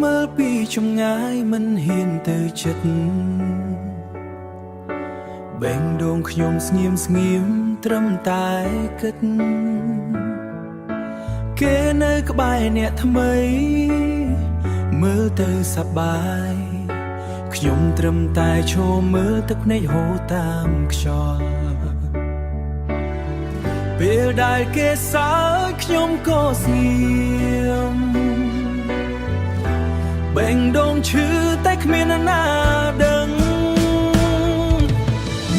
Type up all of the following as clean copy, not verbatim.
មើលពីចម្ងាយមិនហ៊ានទៅចិត្តបែងដងខ្ញុំស្ងៀមត្រឹមតែគិតគេនៅក្បែរអ្នកថ្មីមើលទៅសប្បាយខ្ញុំត្រឹមតែឈរមើលទឹកភ្នែកហូរតាមខ្យល់ពេលដែលគេសើចខ្ញុំក៏ស្ងៀមបែងដងឈឺតែគ្មានអ្នកណាដឹង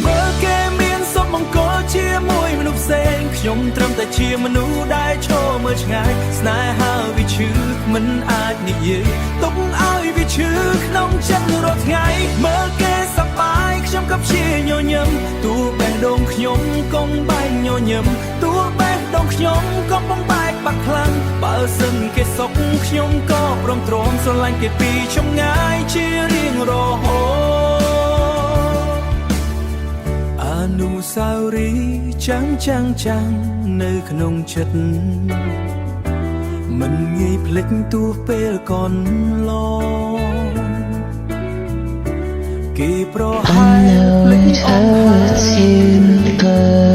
មើលគេមានសុខមង្គលជាមួយមនុស្សផ្សេងខ្ញុំត្រឹមតែជាមនុស្សដែលឈរមើលឆ្ងាយស្នេហាវាឈឺមិនអាចនិយាយទុកឲ្យវាឈឺក្នុងចិត្តរាល់ថ្ងៃមើលគេសប្បាយខ្ញុំក៏ព្យាញញឹមទោះបេះដូងខ្ញុំកុំបែកញញឹមទោះបេះដូងខ្ញុំក៏បំបែកបាក់ខ្លាំងបើសិនគេសុខខ្ញុំក៏ព្រមទ្រាំស្រឡាញ់គេពីចម្ងាយជារៀងរហូតអនុស្សាវរីយ៍ចាំងនៅក្នុងចិត្តមិនងាយភ្លេចទោះពេលកន្លងគេប្រហែលភ្លេចអស់ហើយ